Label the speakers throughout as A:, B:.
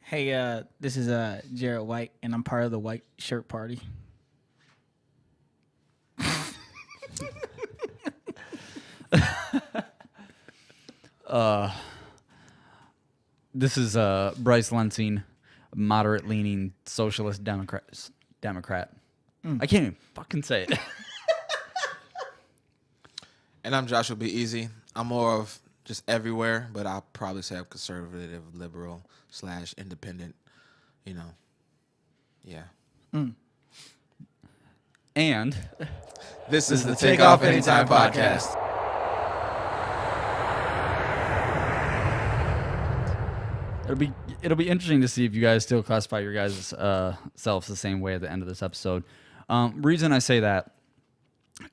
A: Hey, this is Jared White, and I'm part of the White Shirt Party.
B: This is Bryce Lensing, moderate-leaning socialist Democrat. I can't even fucking say it.
C: And I'm Joshua B. Easy. I'm more of just everywhere, but I'll probably say I'm conservative, liberal / independent. You know, yeah.
B: And
C: This is the Takeoff Anytime podcast.
B: it'll be interesting to see if you guys still classify your guys' selves the same way at the end of this episode. Reason I say that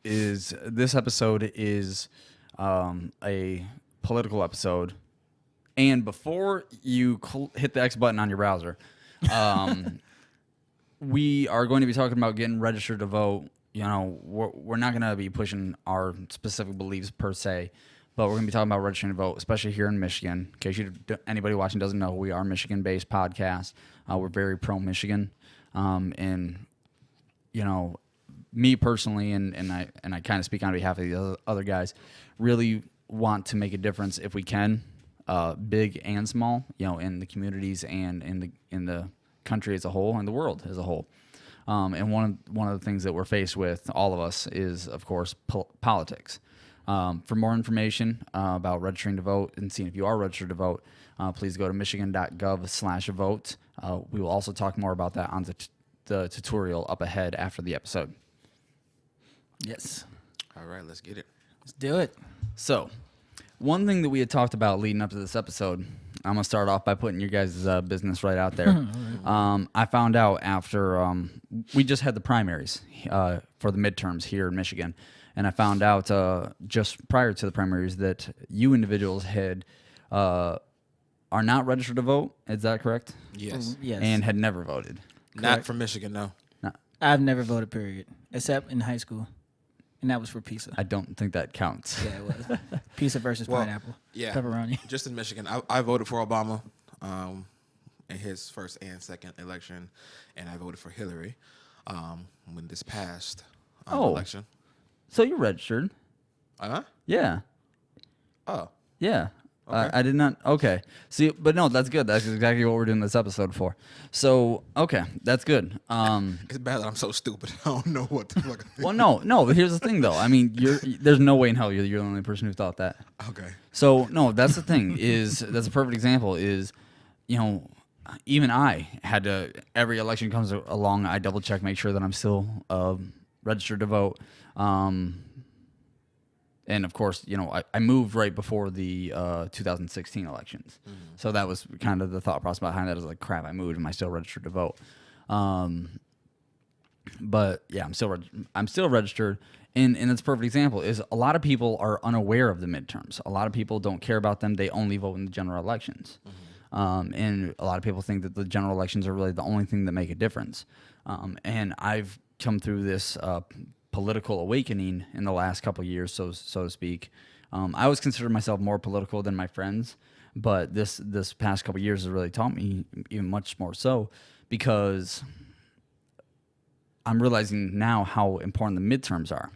B: is this episode is a political episode, and before you hit the X button on your browser, we are going to be talking about getting registered to vote. You know, we're not going to be pushing our specific beliefs per se, but we're going to be talking about registering to vote, especially here in Michigan. In case anybody watching doesn't know, we are a Michigan-based podcast. We're very pro-Michigan, and you know, me personally, and I kind of speak on behalf of the other guys, really want to make a difference if we can, big and small, you know, in the communities and in the country as a whole and the world as a whole. And one of the things that we're faced with, all of us, is of course politics. For more information about registering to vote and seeing if you are registered to vote, please go to michigan.gov/vote. We will also talk more about that on the tutorial up ahead after the episode.
A: Yes.
C: All right, let's get it.
A: Let's do it.
B: So, one thing that we had talked about leading up to this episode, I'm going to start off by putting your guys' business right out there. I found out after we just had the primaries for the midterms here in Michigan, and I found out just prior to the primaries that you individuals are not registered to vote. Is that correct?
C: Yes.
A: Yes.
B: And had never voted.
C: Not from Michigan, no.
A: I've never voted, period, except in high school. And that was for pizza.
B: I don't think that counts.
A: Yeah, it was. Pizza versus pineapple.
C: Yeah.
A: Pepperoni.
C: Just in Michigan. I voted for Obama in his first and second election, and I voted for Hillary when this passed election.
B: So you registered? Yeah.
C: Oh.
B: Yeah.
C: Okay.
B: I did not. Okay. See, but no, that's good. That's exactly what we're doing this episode for. So, okay, that's good.
C: It's bad that I'm so stupid. I don't know what the fuck.
B: Well, no. But here's the thing, though. I mean, there's no way in hell you're the only person who thought that.
C: Okay.
B: So, no, that's the thing. That's a perfect example. Is, you know, even I had to. Every election comes along, I double check, make sure that I'm still registered to vote. And of course, you know, I moved right before the 2016 elections, so that was kind of the thought process behind that. Is like, crap, I moved. Am I still registered to vote? But yeah, I'm still registered, and it's a perfect example. Is a lot of people are unaware of the midterms. A lot of people don't care about them. They only vote in the general elections, and a lot of people think that the general elections are really the only thing that make a difference. And I've come through this political awakening in the last couple of years, so to speak. I always considered myself more political than my friends, but this past couple of years has really taught me even much more so, because I'm realizing now how important the midterms are.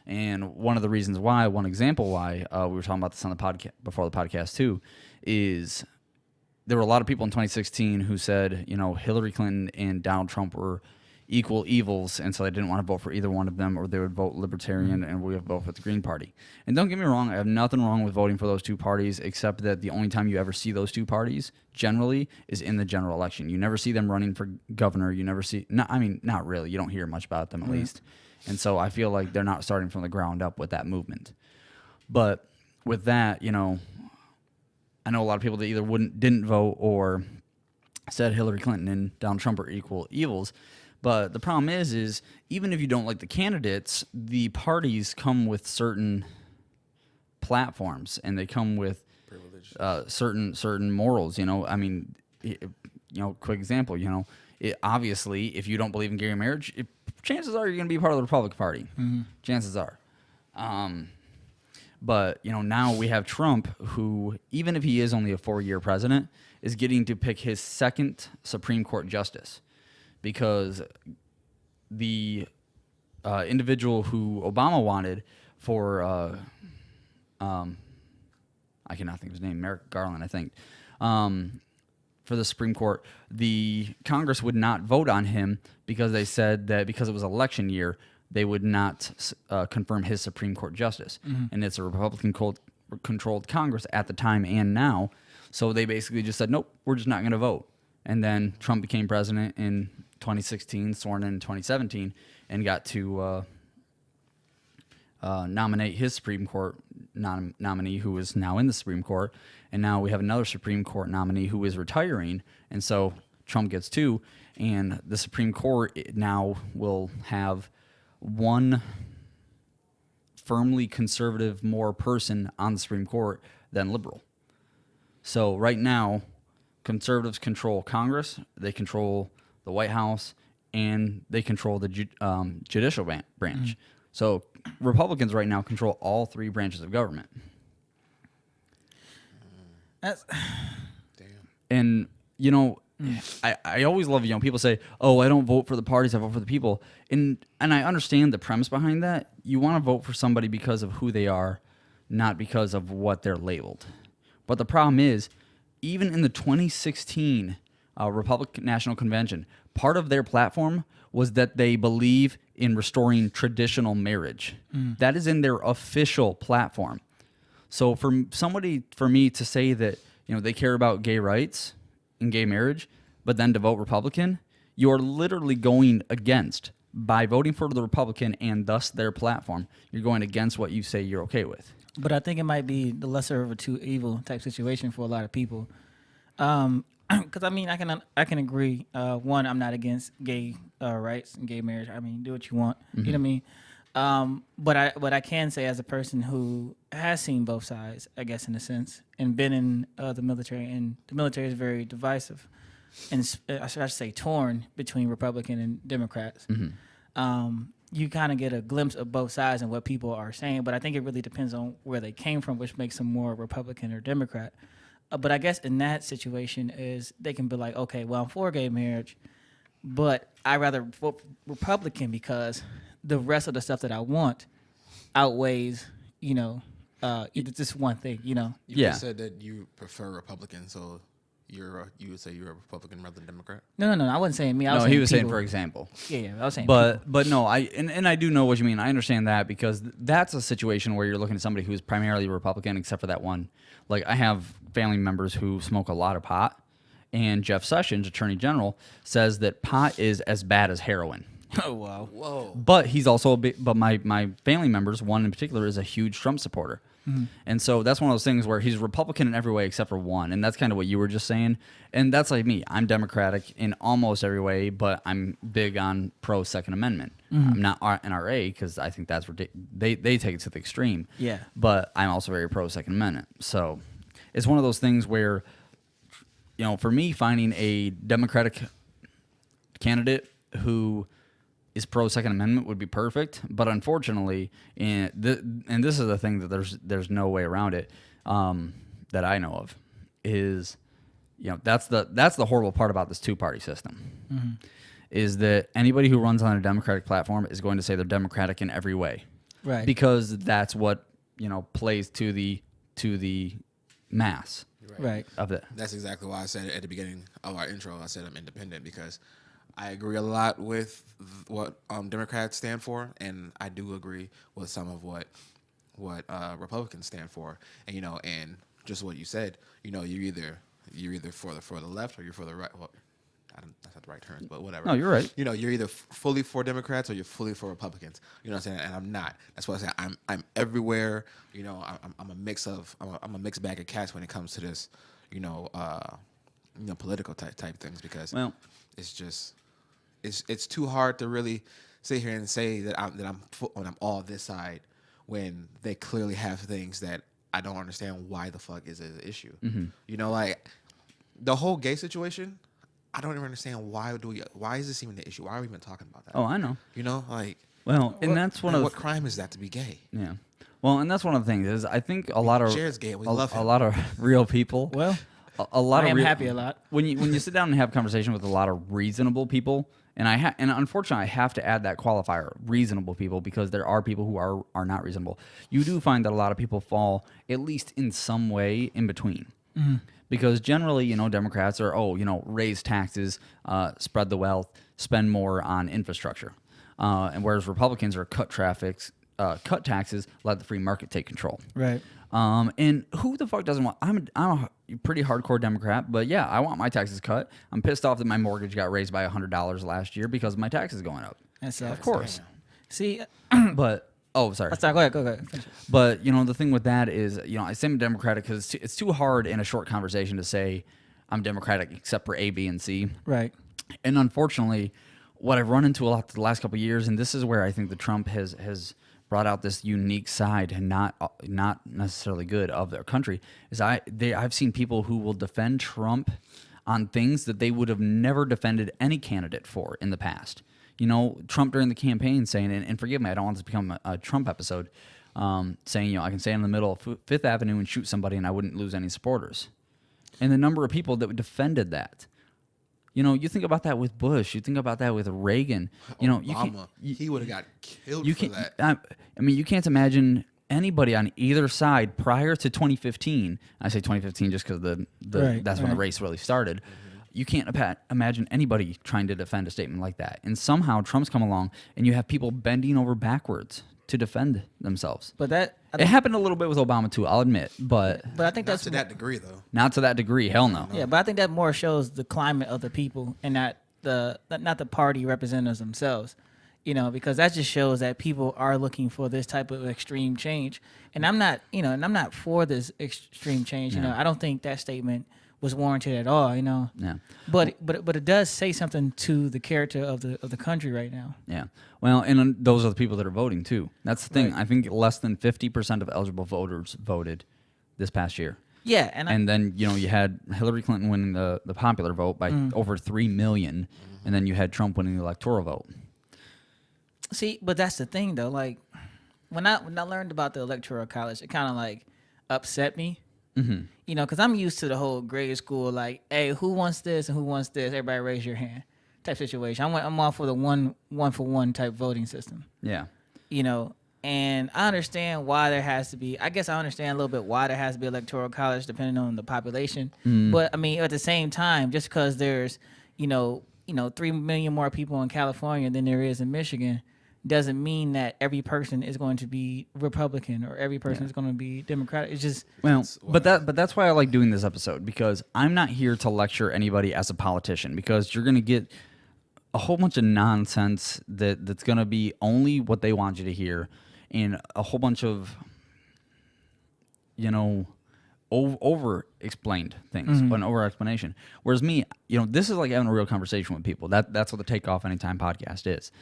B: And one of the reasons why, one example why, we were talking about this on the podcast before the podcast too, is there were a lot of people in 2016 who said, you know, Hillary Clinton and Donald Trump were equal evils, and so they didn't want to vote for either one of them, or they would vote Libertarian, and we would vote for the Green Party. And don't get me wrong, I have nothing wrong with voting for those two parties, except that the only time you ever see those two parties, generally, is in the general election. You never see them running for governor. You never see, not really. You don't hear much about them, at least. And so I feel like they're not starting from the ground up with that movement. But with that, you know, I know a lot of people that either didn't vote or said Hillary Clinton and Donald Trump are equal evils. But the problem is even if you don't like the candidates, the parties come with certain platforms, and they come with certain morals. You know, I mean, quick example. You know, obviously, if you don't believe in gay marriage, chances are you're going to be part of the Republican Party. Chances are. But now we have Trump, who, even if he is only a 4-year president, is getting to pick his second Supreme Court justice, because the individual who Obama wanted for I cannot think of his name, Merrick Garland, I think, for the Supreme Court, the Congress would not vote on him because they said that because it was election year, they would not confirm his Supreme Court justice. And it's a Republican-controlled Congress at the time and now. So they basically just said, nope, we're just not going to vote. And then Trump became president in 2016, sworn in 2017, and got to nominate his Supreme Court nominee, who is now in the Supreme Court. And now we have another Supreme Court nominee who is retiring. And so Trump gets 2. And the Supreme Court now will have one firmly conservative more person on the Supreme Court than liberal. So right now, conservatives control Congress, they control the White House, and they control the judicial branch. So Republicans right now control all 3 branches of government.
A: That's
B: And I always love people say, "Oh, I don't vote for the parties; I vote for the people." And I understand the premise behind that. You want to vote for somebody because of who they are, not because of what they're labeled. But the problem is, even in the 2016 Republican National Convention, part of their platform was that they believe in restoring traditional marriage. That is in their official platform. So for me to say that they care about gay rights and gay marriage, but then to vote Republican, you're literally going against, by voting for the Republican and thus their platform, you're going against what you say you're okay with.
A: But I think it might be the lesser of the two evil type situation for a lot of people. Because I can agree. One, I'm not against gay rights and gay marriage. I mean, do what you want. You know what I mean? But I can say, as a person who has seen both sides, I guess in a sense, and been in the military, and the military is very divisive, and I should say torn between Republican and Democrats. You kind of get a glimpse of both sides and what people are saying, but I think it really depends on where they came from, which makes them more Republican or Democrat. But I guess in that situation is they can be like, okay, well, I'm for gay marriage, but I rather vote Republican because the rest of the stuff that I want outweighs, just one thing,
C: You just said that you prefer Republican, so you would say you're a Republican rather than Democrat?
A: No, I wasn't saying me. I was saying
B: he was saying
A: people.
B: for example.
A: Yeah, I was saying
B: But no, and I do know what you mean. I understand that, because that's a situation where you're looking at somebody who's primarily Republican, except for that one. Like, I have family members who smoke a lot of pot, and Jeff Sessions, Attorney General, says that pot is as bad as heroin.
A: Oh, wow.
C: Whoa.
B: But he's also but my family members, one in particular, is a huge Trump supporter. And so that's one of those things where he's Republican in every way except for one. And that's kind of what you were just saying. And that's like me. I'm Democratic in almost every way, but I'm big on pro-Second Amendment. I'm not NRA because I think that's they take it to the extreme.
A: Yeah.
B: But I'm also very pro-Second Amendment. So it's one of those things where, for me, finding a Democratic candidate who is pro-Second Amendment would be perfect, but unfortunately, and this is the thing that there's no way around it, that I know of, is that's the horrible part about this 2-party system, is that anybody who runs on a Democratic platform is going to say they're Democratic in every way,
A: right?
B: Because that's what plays to the mass,
A: right?
B: Of it.
C: That's exactly why I said at the beginning of our intro, I said I'm independent, because I agree a lot with what Democrats stand for, and I do agree with some of what Republicans stand for. And and just what you said, you're either for the left or you're for the right. Well, that's not the right terms, but whatever.
B: No, you're right.
C: You're either fully for Democrats or you're fully for Republicans. You know what I'm saying? And I'm not. That's why I say I'm everywhere. I'm a mix of I'm a mixed bag of cats when it comes to this. Political type things, because it's just. It's too hard to really sit here and say that I'm all this side when they clearly have things that I don't understand why the fuck is an issue. Like the whole gay situation, I don't even understand why is this even an issue? Why are we even talking about that?
B: Oh, I know.
C: Like
B: Well, and that's one of
C: what crime is that to be gay?
B: Yeah. Well, and that's one of the things is I think a lot of
C: Jared's gay. We love him.
B: a lot of real people.
A: Well,
B: A lot
A: I
B: of
A: am
B: real,
A: happy a lot.
B: when you sit down and have a conversation with a lot of reasonable people, and and unfortunately I have to add that qualifier, reasonable people, because there are people who are not reasonable. You do find that a lot of people fall at least in some way in between. Because generally, Democrats are, raise taxes, spread the wealth, spend more on infrastructure. And whereas Republicans are cut cut taxes, let the free market take control.
A: Right.
B: And who the fuck doesn't want? I'm a pretty hardcore Democrat, but yeah, I want my taxes cut. I'm pissed off that my mortgage got raised by $100 last year because my taxes going up.
A: That sucks.
B: Of course.
A: See,
B: But sorry.
A: go ahead. Finish it.
B: But the thing with that is, I say I'm Democratic because it's too hard in a short conversation to say I'm Democratic except for A, B, and C.
A: Right.
B: And unfortunately, what I've run into a lot the last couple of years, and this is where I think the Trump has brought out this unique side and not necessarily good of their country, is I've seen people who will defend Trump on things that they would have never defended any candidate for in the past. Trump during the campaign saying, and forgive me, I don't want this to become a Trump episode, saying, I can stand in the middle of Fifth Avenue and shoot somebody and I wouldn't lose any supporters. And the number of people that defended that. You think about that with Bush. You think about that with Reagan.
C: Obama, he would have got killed for that.
B: You can't imagine anybody on either side prior to 2015. I say 2015 just because that's when the race really started. You can't imagine anybody trying to defend a statement like that. And somehow Trump's come along, and you have people bending over backwards to defend themselves.
A: But
B: it happened a little bit with Obama too, I'll admit. But
A: I think
C: Not
A: that's
C: to that degree, though.
B: not to that degree. Hell no.
A: Yeah, but I think that more shows the climate of the people and not the party representatives themselves. Because that just shows that people are looking for this type of extreme change. And I'm not for this extreme change. I don't think that statement was warranted at all.
B: Yeah.
A: But it does say something to the character of the country right now.
B: Yeah. Well, and those are the people that are voting too. That's the thing.
A: Right.
B: I think less than 50% of eligible voters voted this past year.
A: Yeah,
B: And then you had Hillary Clinton winning the popular vote by over 3 million, and then you had Trump winning the electoral vote.
A: See, but that's the thing though. Like when I learned about the Electoral College, it kind of like upset me. Because I'm used to the whole grade school, like, hey, who wants this and who wants this? Everybody raise your hand type situation. I'm all for the one for one type voting system.
B: Yeah.
A: And I understand why there has to be. I guess I understand a little bit why there has to be Electoral College depending on the population. But I mean, at the same time, just because there's 3 million more people in California than there is in Michigan, doesn't mean that every person is going to be Republican or every person is going to be Democratic. It's just
B: but that's why I like doing this episode, because I'm not here to lecture anybody as a politician, because you're going to get a whole bunch of nonsense that's going to be only what they want you to hear, and a whole bunch of over explained things, but an over explanation. Whereas me, this is like having a real conversation with people. That's what the Takeoff Anytime podcast is.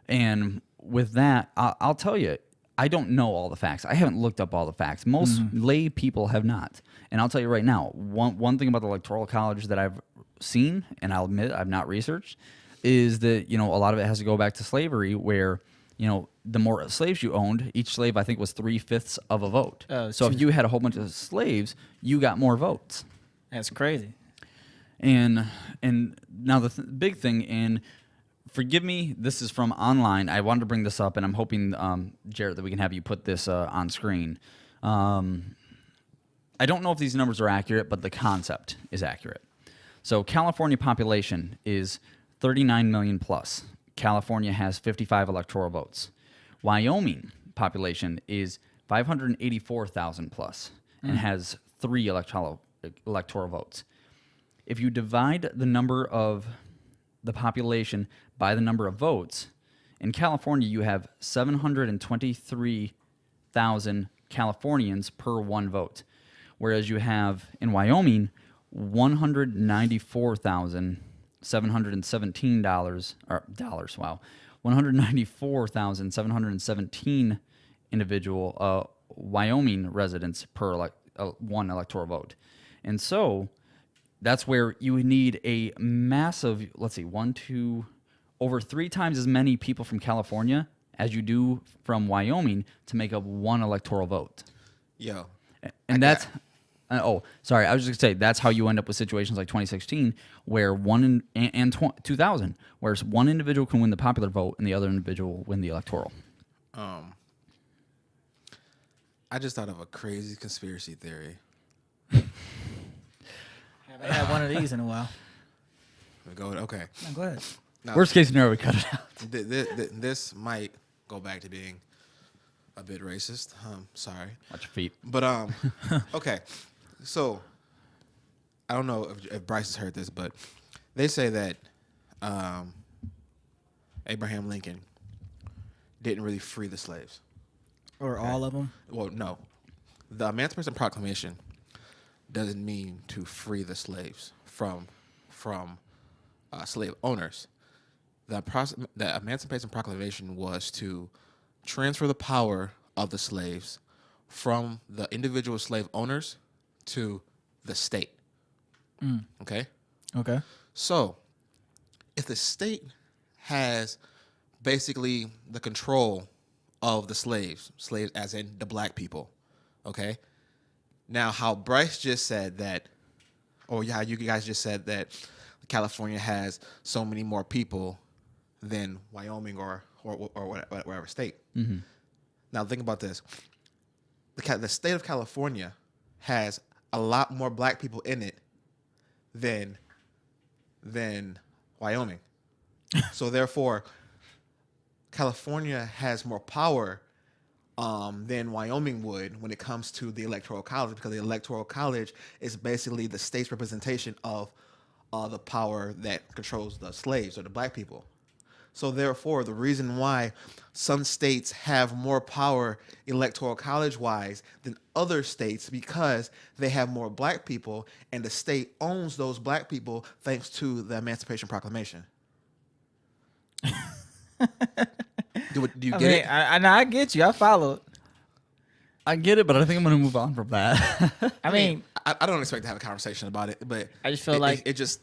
B: And with that, I'll tell you, I don't know all the facts. I haven't looked up all the facts. Most lay people have not. And I'll tell you right now, one thing about the Electoral College that I've seen, and I'll admit I've not researched, is that, a lot of it has to go back to slavery, where, the more slaves you owned, each slave, I think, was 3/5 of a vote. So if you had a whole bunch of slaves, you got more votes.
A: that's crazy.
B: And now the big thing, and forgive me, this is from online. I wanted to bring this up, and I'm hoping, Jared, that we can have you put this on screen. I don't know if these numbers are accurate, but the concept is accurate. So California population is 39 million plus. California has 55 electoral votes. Wyoming population is 584,000 plus and has 3 electoral votes. If you divide the number of the population by the number of votes, in California you have 723,000 Californians per 1 vote, whereas you have in Wyoming 194,717 194,717 individual Wyoming residents per 1 electoral vote. And so that's where you would need a massive, over 3 times as many people from California as you do from Wyoming to make up one electoral vote.
C: Yo,
B: And that's sorry, I was just gonna say that's how you end up with situations like 2016, where 2000, where one individual can win the popular vote and the other individual win the electoral.
C: I just thought of a crazy conspiracy theory.
A: Haven't had one of these in a while.
C: Okay.
A: No, go ahead.
C: Now,
B: Worst case scenario, we cut it out.
C: this might go back to being a bit racist. Sorry.
B: Watch your feet.
C: But okay. So I don't know if Bryce has heard this, but they say that Abraham Lincoln didn't really free the slaves.
A: Or all of them.
C: Well, no. The Emancipation Proclamation doesn't mean to free the slaves from slave owners. The Emancipation Proclamation was to transfer the power of the slaves from the individual slave owners to the state. Okay?
A: Okay.
C: So, if the state has basically the control of the slaves as in the black people, okay? Now, how Bryce just said that, you guys just said that California has so many more people than Wyoming or whatever state.
B: Mm-hmm.
C: Now, think about this. The state of California has a lot more black people in it than Wyoming. So, therefore, California has more power than Wyoming would when it comes to the Electoral College, because the Electoral College is basically the state's representation of the power that controls the slaves or the black people. So therefore, the reason why some states have more power Electoral College-wise than other states, because they have more black people, and the state owns those black people thanks to the Emancipation Proclamation. Do you get it?
A: I get you. I followed.
B: I get it, but I think I'm going to move on from that.
A: I mean,
C: I don't expect to have a conversation about it, but
A: I just feel like
C: it just.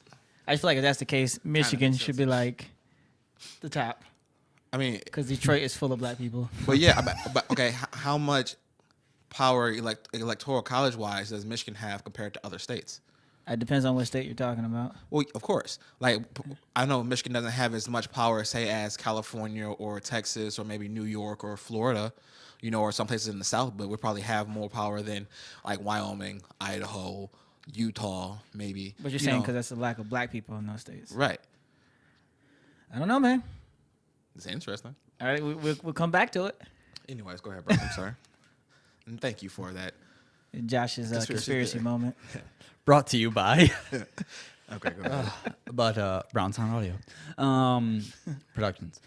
A: I just feel like if that's the case, Michigan
C: makes
A: should
C: sense.
A: be like the top,
C: I mean,
A: because Detroit is full of black people.
C: but yeah, but okay, how much power Electoral College wise does Michigan have compared to other states?
A: It depends on what state you're talking about.
C: Well, of course. Like, I know Michigan doesn't have as much power, say, as California or Texas or maybe New York or Florida, or some places in the South, but we probably have more power than, like, Wyoming, Idaho, Utah, maybe.
A: But you're saying because that's a lack of black people in those states.
C: Right.
A: I don't know, man.
C: It's interesting.
A: All right, we'll come back to it.
C: Anyways, go ahead, bro. I'm sorry. And thank you for that.
A: Josh's conspiracy moment.
B: Brought to you by
C: Okay, go ahead.
B: Brown Sound Audio Productions.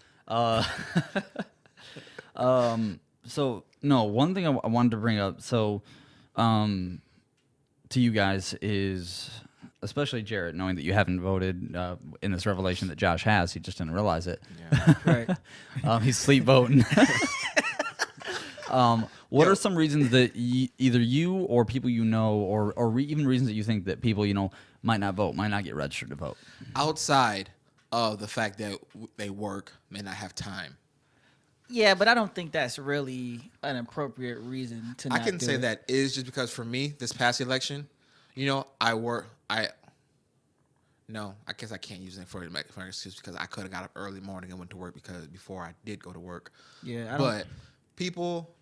B: So no, one thing I wanted to bring up. So, to you guys is, especially Jarrett, knowing that you haven't voted in this revelation that Josh has, he just didn't realize it.
C: Yeah.
A: Right.
B: He's sleep voting. What are some reasons that either you or people or even reasons that you think that people might not vote, might not get registered to vote?
C: Outside of the fact that they work, may not have time.
A: Yeah, but I don't think that's really an appropriate reason to not
C: I can
A: do
C: say
A: it.
C: that is just because for me, this past election, No, I guess I can't use it for an excuse because I could have got up early morning and went to work before I did go to work.
A: Yeah,
C: But people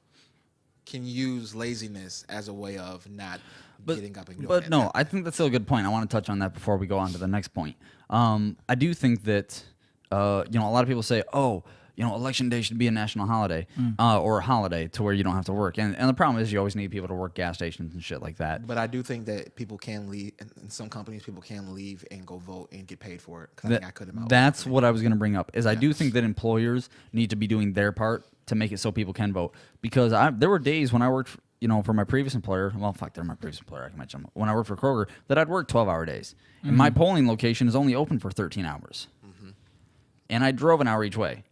C: can use laziness as a way of not getting up and doing it.
B: But no, I think that's still a good point. I want to touch on that before we go on to the next point. I do think that a lot of people say, election day should be a national holiday or a holiday to where you don't have to work. And the problem is you always need people to work gas stations and shit like that.
C: But I do think that people can leave, in some companies, people can leave and go vote and get paid for it. Because I think I could have.
B: That's what I was going to bring up. Is I do think that employers need to be doing their part to make it so people can vote. Because there were days when I worked, for my previous employer. Well, fuck, they're my previous employer. I can mention them. When I worked for Kroger, that I'd work 12-hour days, and my polling location is only open for 13 hours, and I drove an hour each way.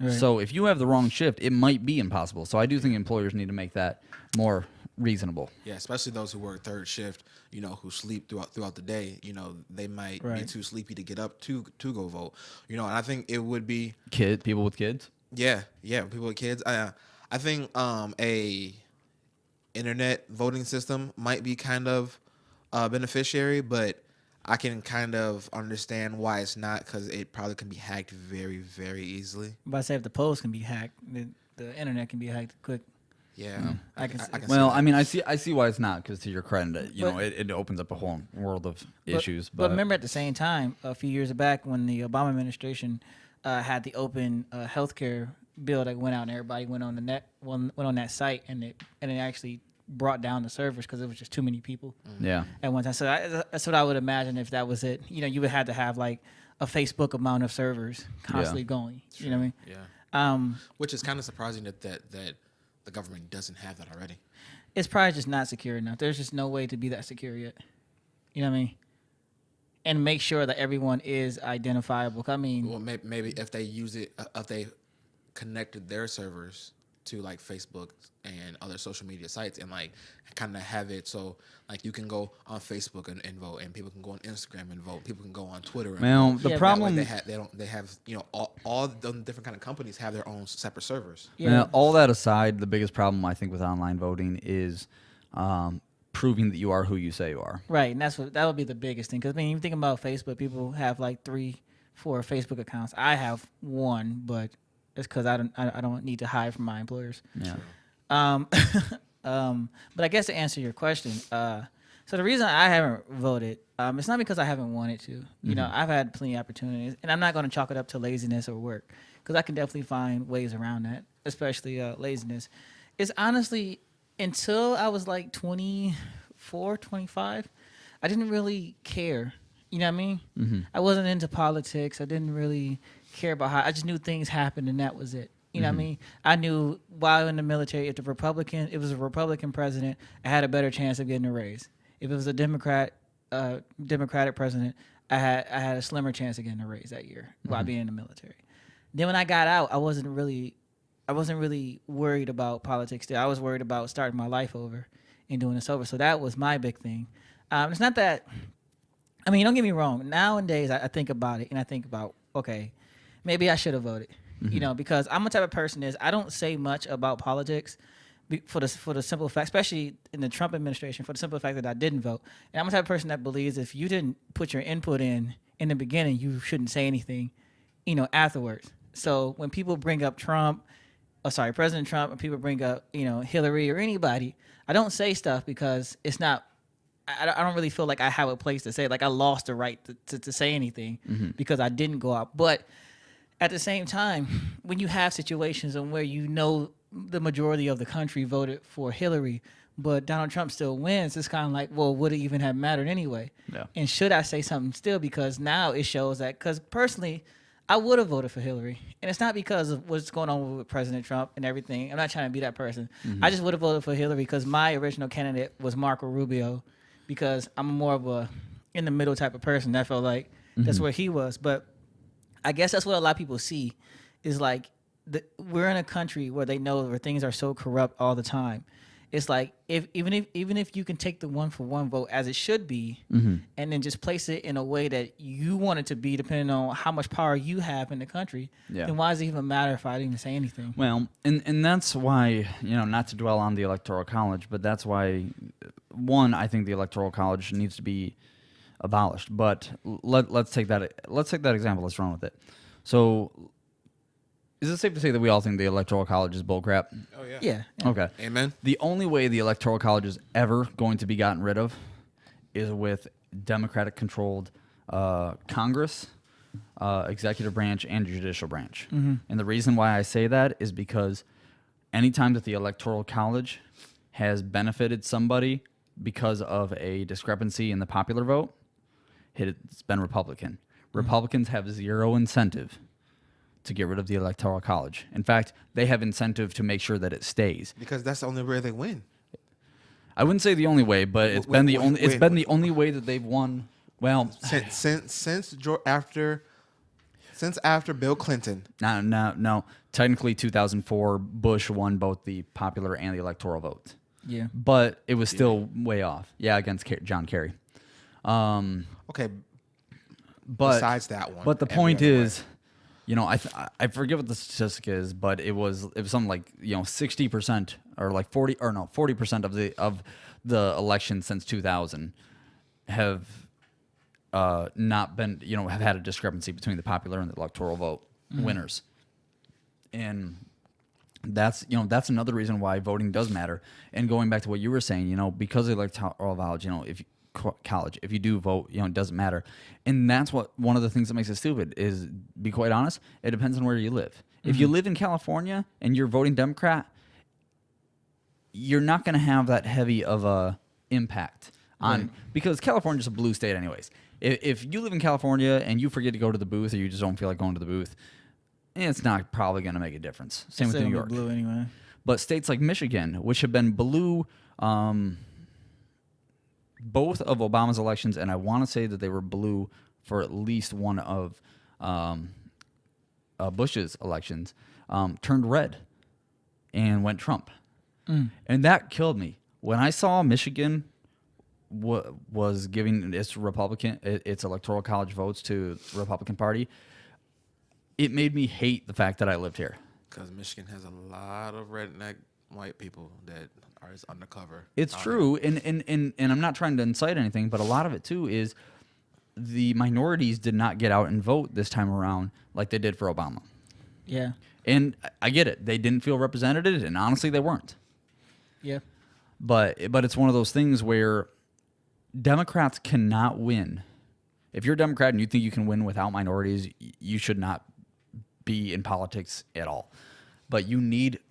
A: Right.
B: So if you have the wrong shift, it might be impossible. So I do think employers need to make that more reasonable.
C: Yeah, especially those who work third shift, who sleep throughout the day. They might be too sleepy to get up to go vote. And I think it would be
B: People with kids.
C: Yeah, people with kids. I think a internet voting system might be kind of beneficiary, but I can kind of understand why it's not, because it probably can be hacked very, very easily.
A: But I say if the polls can be hacked, the internet can be hacked quick.
C: Yeah,
A: I can see
C: I can
A: that.
C: see
B: Well,
C: that.
B: I mean, I see why it's not, because to your credit,
A: But-
B: it opens up a whole world of
A: But-
B: issues.
A: But remember, at the same time, a few years back when the Obama administration had the open healthcare bill that went out, and everybody went on the went on that site, and it actually brought down the servers because it was just too many people
B: yeah,
A: at one time. So that's what I would imagine if that was it. You would have to have like a Facebook amount of servers constantly going. You know what I mean?
C: Yeah. Which is kind of surprising that the government doesn't have that already.
A: It's probably just not secure enough. There's just no way to be that secure yet. You know what I mean? And make sure that everyone is identifiable. I mean,
C: Well, maybe if they use it, if they connected their servers to like Facebook and other social media sites, and like kind of have it so like you can go on Facebook and vote, and people can go on Instagram and vote, people can go on Twitter and
B: Well,
C: vote.
B: the
A: Yeah,
B: problem,
C: That way they have all the different kind of companies have their own separate servers.
A: yeah.
B: all that aside, the biggest problem I think with online voting is proving that you are who you say you are.
A: Right, and that would be the biggest thing. Because I mean, you think about Facebook, people have like 3-4 Facebook accounts. I have one, but it's because I don't need to hide from my employers.
B: Yeah.
A: But I guess to answer your question, so the reason I haven't voted, it's not because I haven't wanted to. You know, I've had plenty of opportunities, and I'm not going to chalk it up to laziness or work, because I can definitely find ways around that, especially laziness. It's honestly, until I was like 24, 25, I didn't really care. You know what I mean? I wasn't into politics. I didn't really care about how. I just knew things happened, and that was it. You know what I mean? I knew while in the military, if it was a Republican president, I had a better chance of getting a raise. If it was a Democratic president, I had a slimmer chance of getting a raise that year while being in the military. Then when I got out, I wasn't really worried about politics still. I was worried about starting my life over and doing this over. So that was my big thing. It's not that. I mean, don't get me wrong. Nowadays, I think about it, and I think about, okay, maybe I should have voted. You know, because I'm the type of person I don't say much about politics for the simple fact, especially in the Trump administration, for the simple fact that I didn't vote. And I'm the type of person that believes if you didn't put your input in the beginning, you shouldn't say anything, afterwards. So when people bring up President Trump, and people bring up, Hillary or anybody, I don't say stuff because it's not. I don't really feel like I have a place to say. Like I lost the right to say anything because I didn't go out. But at the same time, when you have situations in where the majority of the country voted for Hillary, but Donald Trump still wins, it's kind of like, well, would it even have mattered anyway?
B: Yeah.
A: And should I say something still? Because now it shows that, because personally, I would have voted for Hillary. And it's not because of what's going on with President Trump and everything. I'm not trying to be that person. I just would have voted for Hillary because my original candidate was Marco Rubio, because I'm more of a in the middle type of person. I felt like that's where he was. But I guess that's what a lot of people see is like we're in a country where they know where things are so corrupt all the time. It's like even if you can take the 1-for-1 vote as it should be, and then just place it in a way that you want it to be, depending on how much power you have in the country, then why does it even matter if I didn't even say anything?
B: Well, and that's why, not to dwell on the Electoral College, but that's why, one, I think the Electoral College needs to be abolished. But let's take that example. Let's run with it. So, is it safe to say that we all think the Electoral College is bullcrap?
C: Oh yeah.
A: Yeah.
B: Okay.
C: Amen.
B: The only way the Electoral College is ever going to be gotten rid of is with Democratic-controlled Congress, executive branch, and judicial branch. And the reason why I say that is because anytime that the Electoral College has benefited somebody because of a discrepancy in the popular vote, it's been Republican. Republicans have zero incentive to get rid of the Electoral College. In fact, they have incentive to make sure that it stays.
C: Because that's the only way they win.
B: I wouldn't say the only way, but it's been the only way that they've won. Well,
C: since after Bill Clinton.
B: no. Technically, 2004, Bush won both the popular and the electoral vote.
A: Yeah.
B: But it was still way off. Yeah, against John Kerry.
C: Okay.
B: But
C: Besides that one.
B: But the
C: every
B: point
C: other
B: is, I forget what the statistic is, but it was something like 60% or like 40% of the elections since 2000 have not been have had a discrepancy between the popular and the electoral vote winners, and that's another reason why voting does matter. And going back to what you were saying, because of the electoral college, if you do vote, it doesn't matter. And that's one of the things that makes it stupid is, be quite honest, it depends on where you live. If you live in California and you're voting Democrat, you're not going to have that heavy of a impact on, because California's a blue state anyways. If you live in California and you forget to go to the booth, or you just don't feel like going to the booth, it's not probably going to make a difference. Same with New York.
A: Blue anyway.
B: But states like Michigan, which have been blue, both of Obama's elections, and I want to say that they were blue for at least one of Bush's elections, turned red and went Trump. And that killed me. When I saw Michigan was giving its electoral college votes to the Republican Party, it made me hate the fact that I lived here.
C: Because Michigan has a lot of redneck white people that are undercover.
B: It's true, and I'm not trying to incite anything, but a lot of it too is the minorities did not get out and vote this time around like they did for Obama.
A: Yeah.
B: And I get it; they didn't feel represented, and honestly, they weren't.
A: Yeah.
B: But it's one of those things where Democrats cannot win. If you're a Democrat and you think you can win without minorities, you should not be in politics at all. But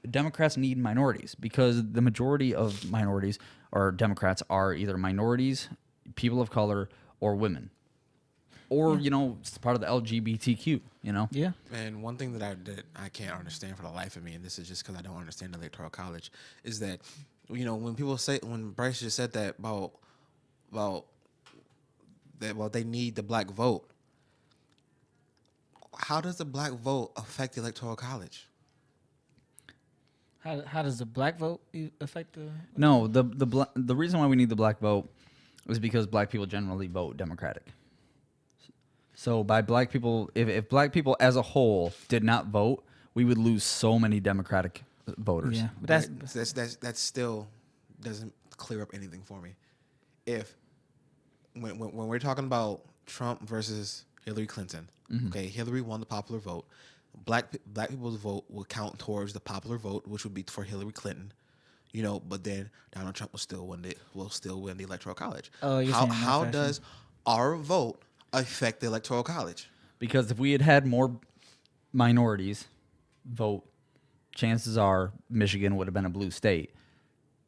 B: Democrats need minorities, because the majority of minorities or Democrats are either minorities, people of color, or women, or it's part of the LGBTQ.
A: Yeah.
C: And one thing that I can't understand for the life of me, and this is just because I don't understand the electoral college, is that when Bryce just said that about they need the black vote. How does the black vote affect the electoral college?
A: How does the black vote affect the?
B: No, the reason why we need the black vote is because black people generally vote Democratic. So by black people, if black people as a whole did not vote, we would lose so many Democratic voters.
A: Yeah, but
C: that still doesn't clear up anything for me. If when we're talking about Trump versus Hillary Clinton, okay, Hillary won the popular vote. Black people's vote will count towards the popular vote, which would be for Hillary Clinton, but then Donald Trump will still win the electoral college.
A: Oh, you're
C: how does our vote affect the electoral college?
B: Because if we had more minorities vote, chances are Michigan would have been a blue state.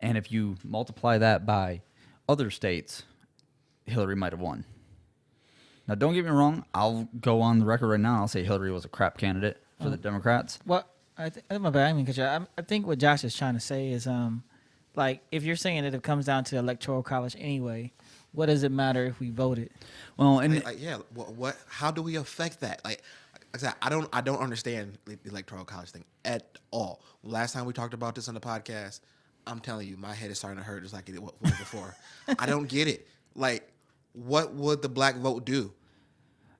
B: And if you multiply that by other states, Hillary might have won. Now, don't get me wrong. I'll go on the record right now. I'll say Hillary was a crap candidate for the Democrats.
A: Well, I think what Josh is trying to say is, like, if you're saying that it comes down to electoral college anyway, what does it matter if we voted?
B: Well, and
C: what? How do we affect that? Like I said, I don't understand the electoral college thing at all. Last time we talked about this on the podcast, I'm telling you, my head is starting to hurt just like it was before. I don't get it. Like, what would the black vote do?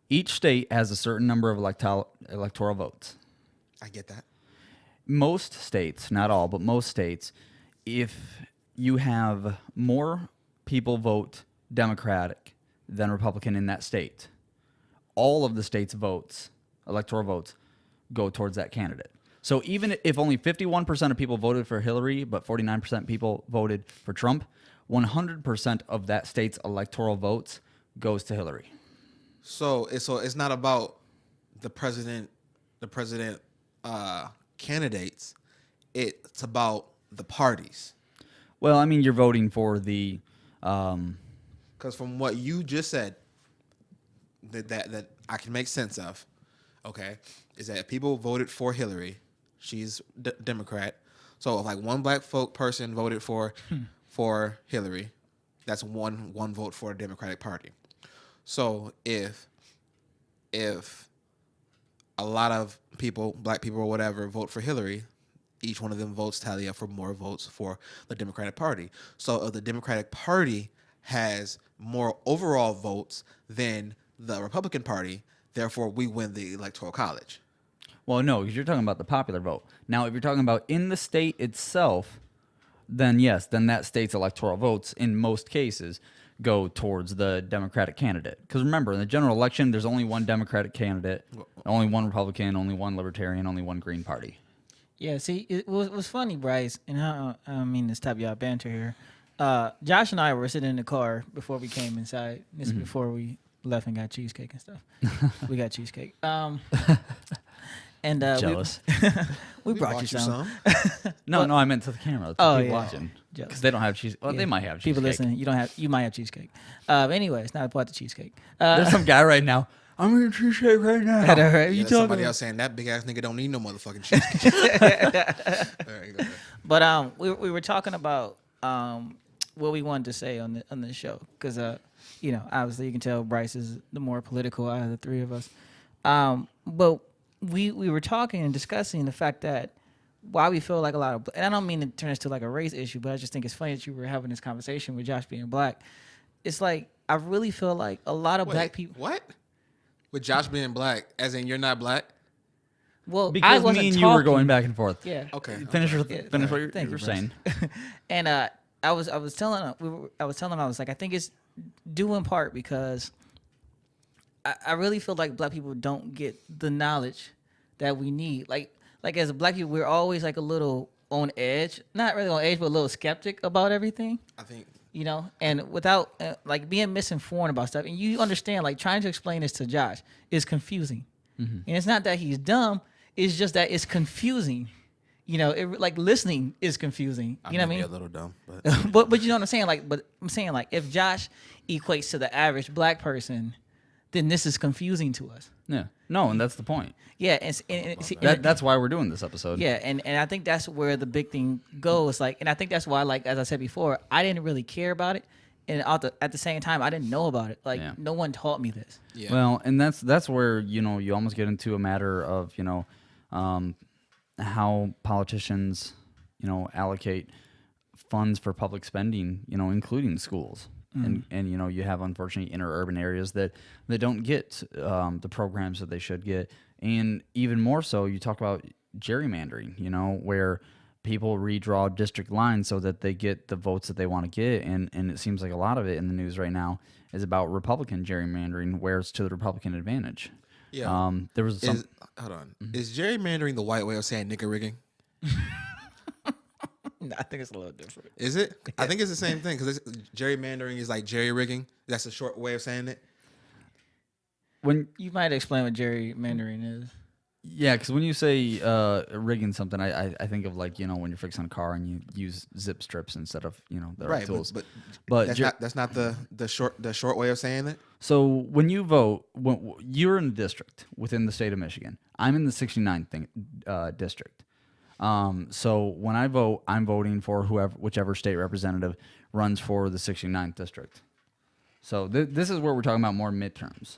B: Each state has a certain number of electoral votes.
C: I get that.
B: Most states, not all, but most states, if you have more people vote Democratic than Republican in that state, all of the state's electoral votes, go towards that candidate. So even if only 51% of people voted for Hillary, but 49% people voted for Trump, 100% of that state's electoral votes goes to Hillary.
C: So it's not about the president candidates. It's about the parties.
B: Well, I mean, you're voting for the.
C: Because from what you just said, that I can make sense of, okay, is that if people voted for Hillary, she's Democrat. So if like one black person voted for Hillary, that's one vote for the Democratic Party. So if a lot of people, black people or whatever, vote for Hillary, each one of them votes tally up for more votes for the Democratic Party. So if the Democratic Party has more overall votes than the Republican Party, therefore we win the Electoral College.
B: Well, no, because you're talking about the popular vote. Now, if you're talking about in the state itself, then yes, then that state's electoral votes in most cases go towards the Democratic candidate. Because remember, in the general election, there's only one Democratic candidate, only one Republican, only one Libertarian, only one Green Party.
A: Yeah, see, it was funny, Bryce, and I don't mean to stop y'all banter here. Josh and I were sitting in the car before we came inside. This is before we left and got cheesecake and stuff. We got cheesecake. And
B: Jealous.
A: we brought you some.
B: No, I meant to the camera. To people watching.
A: Jealous.
B: Because they don't have cheese. Well,
A: Yeah.
B: they might have cheesecake.
A: People listening, you might have cheesecake. Anyway, it's not about the cheesecake.
B: There's some guy right now. I'm eating cheesecake right now.
A: Right,
C: Yeah,
A: you
C: there's
A: talking
C: somebody else saying that big ass nigga don't need no motherfucking cheesecake. All right, go ahead.
A: But we were talking about what we wanted to say on the show because obviously you can tell Bryce is the more political out of the three of us. But we were talking and discussing the fact that why we feel like a lot of, and I don't mean to turn this to like a race issue, but I just think it's funny that you were having this conversation with Josh being black. It's like I really feel like a lot of black people.
C: What? With Josh being black, as in you're not black?
A: Well, I
B: Because
A: wasn't
B: me and
A: talking.
B: you were going back and forth.
A: Yeah.
C: Okay.
B: Finish what
A: Thank
B: you
A: you,
B: were saying.
A: And I was telling him I was like I think it's due in part because I really feel like black people don't get the knowledge that we need. Like as black people, we're always like a little on edge, not really on edge, but a little skeptic about everything.
C: I think.
A: And without like being misinformed about stuff, and you understand, like trying to explain this to Josh is confusing, and it's not that he's dumb; it's just that it's confusing. Like listening is confusing. You know what I mean?
C: A little dumb, but
A: but you know what I'm saying? But I'm saying like if Josh equates to the average black person, then this is confusing to us.
B: Yeah. No, and that's the point.
A: Yeah,
B: That's why we're doing this episode.
A: yeah, and I think that's where the big thing goes. Like, and I think that's why, like as I said before, I didn't really care about it, and at the same time, I didn't know about it. Like, no one taught me this.
C: yeah.
B: Well, and that's where you almost get into a matter of how politicians allocate funds for public spending, including schools. And you have unfortunately interurban areas that don't get the programs that they should get, and even more so, you talk about gerrymandering, where people redraw district lines so that they get the votes that they want to get, and it seems like a lot of it in the news right now is about Republican gerrymandering, where it's to the Republican advantage.
C: Yeah.
B: There was some.
C: Hold on. Is gerrymandering the white way of saying nigga rigging?
A: I think it's a little different.
C: Is it? I think it's the same thing because gerrymandering is like jerry rigging. That's a short way of saying it.
B: When
A: You might explain what gerrymandering is.
B: Yeah, because when you say rigging something, I think of like when you're fixing a car and you use zip strips instead of the right tools.
C: But that's not the short way of saying it.
B: So when you vote, when you're in a district within the state of Michigan, I'm in the 69th district. So when I vote, I'm voting for whichever state representative runs for the 69th district. So this is where we're talking about more midterms.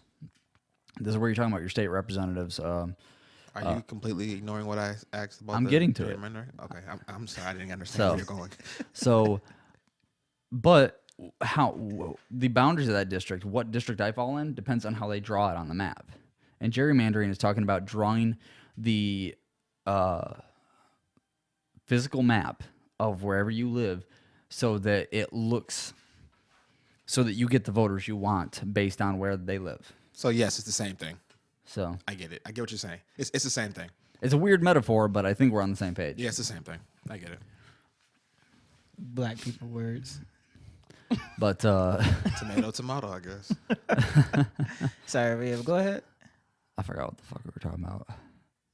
B: This is where you're talking about your state representatives.
C: Are you completely ignoring what I asked about?
B: I'm getting to it.
C: Okay, I'm sorry, I didn't understand where you're going.
B: So, but how the boundaries of that district, what district I fall in, depends on how they draw it on the map. And gerrymandering is talking about drawing the physical map of wherever you live so that it looks, so that you get the voters you want based on where they live.
C: So yes, it's the same thing.
B: So
C: I get it. I get what you're saying. It's the same thing.
B: it's a weird metaphor, but I think we're on the same page.
C: Yeah, it's the same thing. I get it.
A: Black people words.
B: But
C: Tomato, I guess.
A: Sorry, Viv, go ahead.
B: I forgot what the fuck we were talking about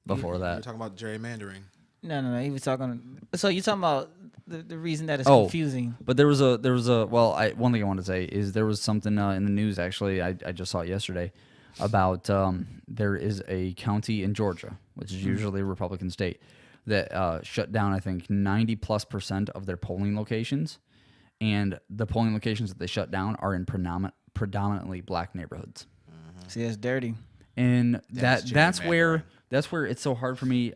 B: before
C: You're
B: that.
C: talking about gerrymandering.
A: No. He was talking. So you're talking about the reason that it's
B: Oh.
A: confusing.
B: But there was a one thing I wanted to say is there was something in the news actually. I just saw it yesterday about there is a county in Georgia, which is usually a Republican state, that shut down I think 90+% of their polling locations, and the polling locations that they shut down are in predominantly black neighborhoods.
A: See, it's dirty.
B: And
C: That's
B: that's where
C: gerrymandering.
B: it's so hard for me.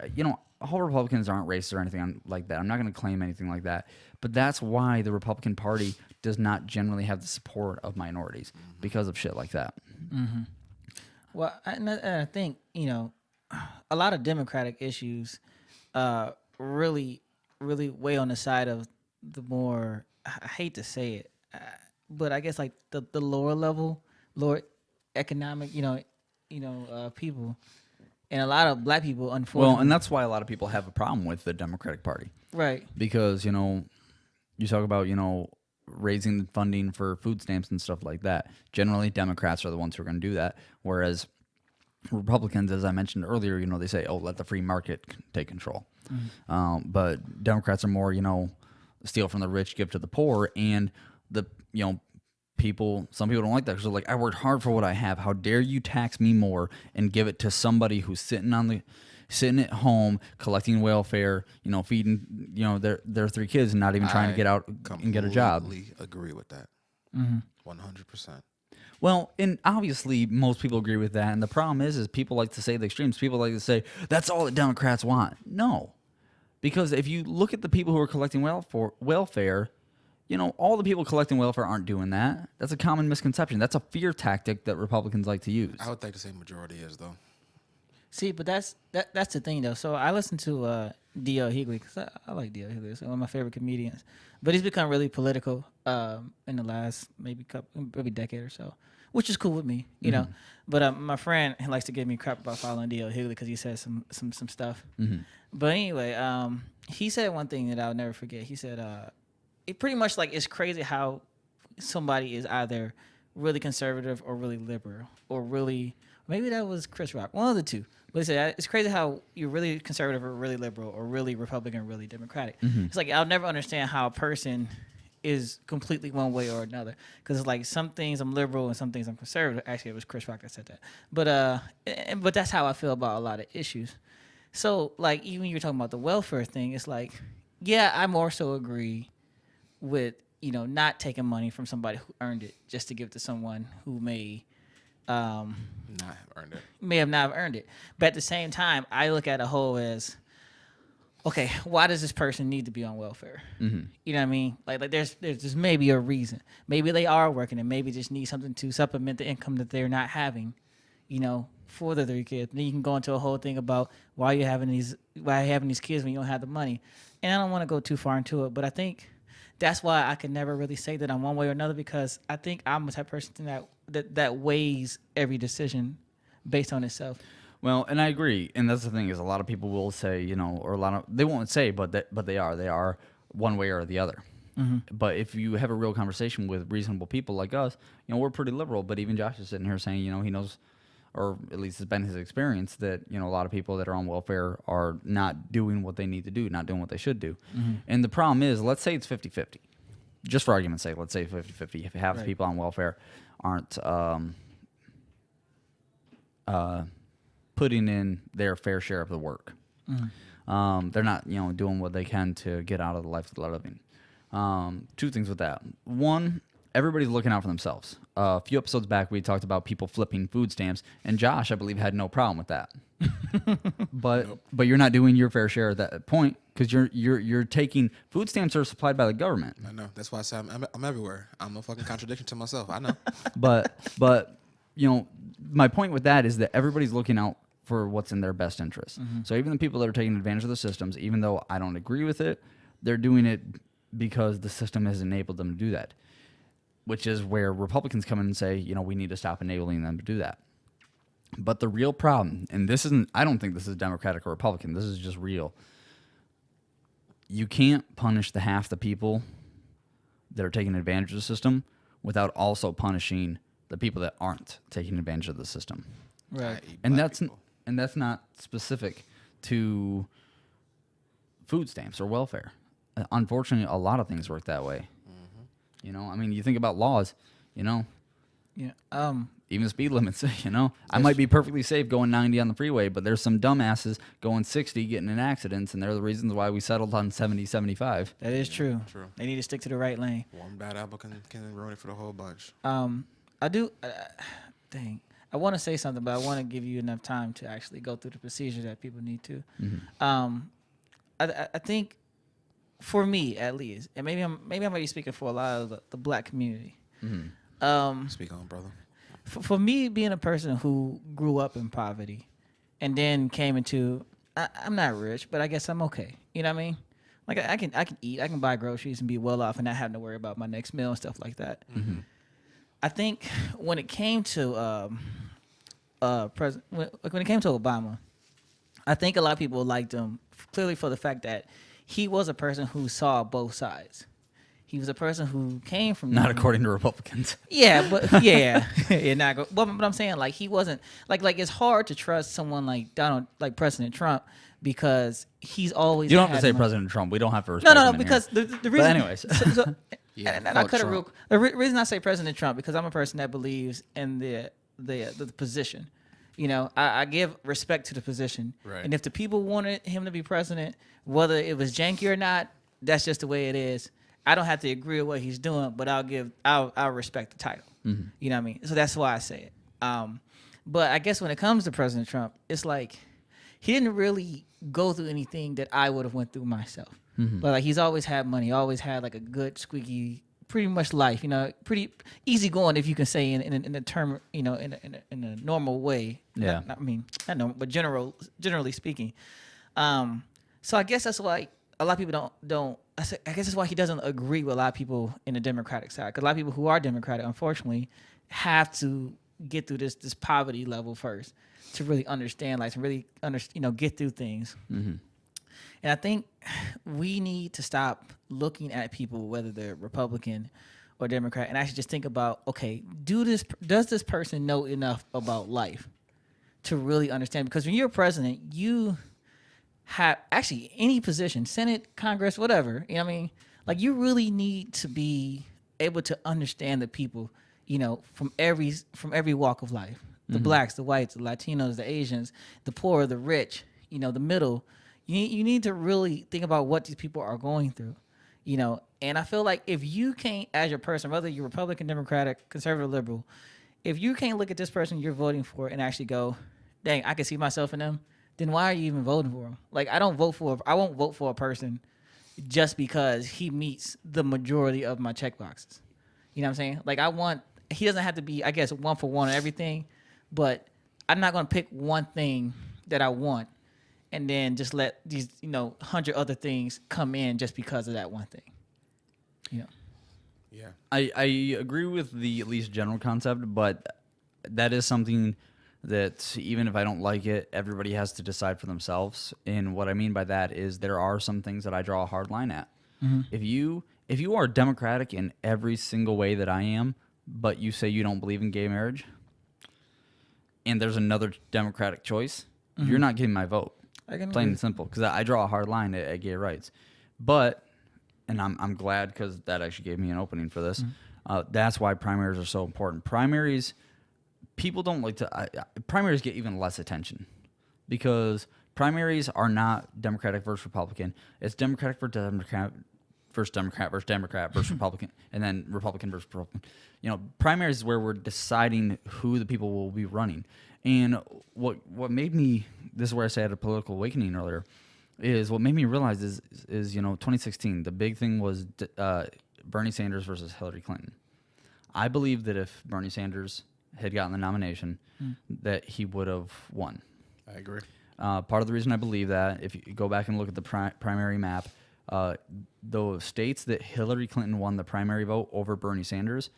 B: All Republicans aren't racist or anything like that. I'm not going to claim anything like that. But that's why the Republican Party does not generally have the support of minorities because of shit like that.
A: Well, and I think a a lot of Democratic issues really weigh on the side of the more, I hate to say it, but I guess like the lower level, lower economic, people, and a lot of black people, unfortunately.
B: Well, and that's why a lot of people have a problem with the Democratic Party.
A: Right.
B: Because, you talk about, raising funding for food stamps and stuff like that. Generally, Democrats are the ones who are going to do that. Whereas Republicans, as I mentioned earlier, they say, oh, let the free market take control. But Democrats are more, steal from the rich, give to the poor. And some people don't like that because they're like, I worked hard for what I have. How dare you tax me more and give it to somebody who's sitting at home collecting welfare, feeding, their 3 kids and not even trying to get out and get a job.
C: Completely agree with that. 100%.
B: Well, and obviously most people agree with that. And the problem is people like to say the extremes. People like to say, that's all that Democrats want. No. Because if you look at the people who are collecting welfare, all the people collecting welfare aren't doing that. That's a common misconception. That's a fear tactic that Republicans like to use.
C: I would think the same majority is, though.
A: See, but that's the thing though. So I listen to D.L. Hughley because I like D.L. Hughley. He's one of my favorite comedians. But he's become really political in the last maybe decade or so, which is cool with me, you know. But my friend likes to give me crap about following D.L. Hughley because he says some stuff. But anyway, he said one thing that I'll never forget. He said, it pretty much like it's crazy how somebody is either really conservative or really liberal or really, maybe that was Chris Rock, one of the two. But he said it's crazy how you're really conservative or really liberal or really Republican or really Democratic. It's like I'll never understand how a person is completely one way or another because it's like some things I'm liberal and some things I'm conservative. Actually, it was Chris Rock that said that. But that's how I feel about a lot of issues. So like even you're talking about the welfare thing, it's like, yeah, I more so agree with not taking money from somebody who earned it just to give to someone who may
C: Not have earned it.
A: may have not earned it. But at the same time, I look at a whole as, okay, why does this person need to be on welfare? You know what I mean? Like there's maybe a reason. Maybe they are working and maybe just need something to supplement the income that they're not having, for the 3 kids. Then you can go into a whole thing about why you're having these kids when you don't have the money. And I don't want to go too far into it, but I think that's why I can never really say that I'm one way or another because I think I'm the type of person that weighs every decision based on itself.
B: Well, and I agree, and that's the thing is a lot of people will say, they won't say, but they are one way or the other. But if you have a real conversation with reasonable people like us, we're pretty liberal. But even Josh is sitting here saying, he knows, or at least it's been his experience that a lot of people that are on welfare are not doing what they need to do, not doing what they should do. And the problem is, let's say it's 50-50. Just for argument's sake, let's say 50-50. If half the people on welfare aren't putting in their fair share of the work. They're not, doing what they can to get out of the life that they're living. 2 things with that. One, everybody's looking out for themselves. A few episodes back, we talked about people flipping food stamps, and Josh, I believe, had no problem with that. But you're not doing your fair share at that point because you're taking food stamps are supplied by the government.
C: I know. That's why I say I'm everywhere. I'm a fucking contradiction to myself. I know.
B: But my point with that is that everybody's looking out for what's in their best interest. So even the people that are taking advantage of the systems, even though I don't agree with it, they're doing it because the system has enabled them to do that, which is where Republicans come in and say, we need to stop enabling them to do that. But the real problem, and I don't think this is Democratic or Republican, this is just real. You can't punish the half the people that are taking advantage of the system without also punishing the people that aren't taking advantage of the system.
A: Right.
B: And that's not specific to food stamps or welfare. Unfortunately, a lot of things work that way. You think about laws,
A: Yeah.
B: even speed limits, I might be perfectly safe going 90 on the freeway, but there's some dumbasses going 60 getting in accidents, and they're the reasons why we settled on 70, 75.
A: That is true.
C: True.
A: They need to stick to the right lane.
C: One bad apple can ruin it for the whole bunch.
A: I do. Dang. I want to say something, but I want to give you enough time to actually go through the procedure that people need to. I think, for me at least, and maybe I might be speaking for a lot of the black community.
C: Speak on, brother.
A: For me, being a person who grew up in poverty and then came into I'm not rich, but I guess I'm okay. You know what I mean? Like I can eat, I can buy groceries and be well off and not having to worry about my next meal and stuff like that.
B: Mm-hmm.
A: I think when it came to when it came to Obama, I think a lot of people liked him clearly for the fact that he was a person who saw both sides. He was a person who came from
B: Not according to Republicans.
A: Yeah, but yeah, not go. But I'm saying like he wasn't like it's hard to trust someone like President Trump because he's always.
B: You don't have to say
A: money.
B: President Trump. We don't have to respect
A: No,
B: him in
A: because
B: here.
A: the reason.
B: But anyways.
C: Yeah,
A: and I
C: fuck
A: cut it
C: Trump.
A: real. The reason I say President Trump because I'm a person that believes in the position. You know, I give respect to the position,
C: Right.
A: and if the people wanted him to be president, whether it was janky or not, that's just the way it is. I don't have to agree with what he's doing, but I'll respect the title.
B: Mm-hmm.
A: You know what I mean? So that's why I say it. But I guess when it comes to President Trump, it's like he didn't really go through anything that I would have went through myself.
B: Mm-hmm.
A: But like he's always had money, always had like a good squeaky, pretty much life. You know, pretty easy going if you can say in a term, you know, in a normal way.
B: Yeah.
A: I mean, not normal, but generally speaking. So I guess that's why a lot of people don't. I guess that's why he doesn't agree with a lot of people in the Democratic side. Because a lot of people who are Democratic, unfortunately, have to get through this poverty level first to really understand life, to really get through things.
B: Mm-hmm.
A: And I think we need to stop looking at people, whether they're Republican or Democrat, and actually just think about, okay, does this person know enough about life to really understand? Because when you're president, you have actually any position, Senate, Congress, whatever, you know what I mean? Like you really need to be able to understand the people, you know, from every walk of life. The blacks, the whites, the Latinos, the Asians, the poor, the rich, you know, the middle. You need to really think about what these people are going through, you know. And I feel like if you can't, as your person, whether you're Republican, Democratic, conservative, liberal, if you can't look at this person you're voting for and actually go, dang, I can see myself in them, then why are you even voting for them? Like, I won't vote for a person just because he meets the majority of my check boxes. You know what I'm saying? Like, he doesn't have to be, I guess, one for one on everything, but I'm not going to pick one thing that I want and then just let these, 100 other things come in just because of that one thing. Yeah.
C: Yeah.
B: I agree with the at least general concept, but that is something that even if I don't like it, everybody has to decide for themselves. And what I mean by that is there are some things that I draw a hard line at. Mm-hmm. If you are Democratic in every single way that I am, but you say you don't believe in gay marriage, and there's another Democratic choice, you're not getting my vote. Plain and simple, because I draw a hard line at gay rights. But, and I'm glad because that actually gave me an opening for this. That's why primaries are so important. Primaries, people don't like to. Primaries get even less attention because primaries are not Democratic versus Republican. It's Democratic versus Democrat versus Democrat versus Democrat versus Republican, and then Republican versus Republican. You know, primaries is where we're deciding who the people will be running. And what made me, this is where I say I had a political awakening earlier, is what made me realize is 2016, the big thing was Bernie Sanders versus Hillary Clinton. I believe that if Bernie Sanders had gotten the nomination, that he would have won.
C: I agree.
B: Part of the reason I believe that, if you go back and look at the primary map, the states that Hillary Clinton won the primary vote over Bernie Sanders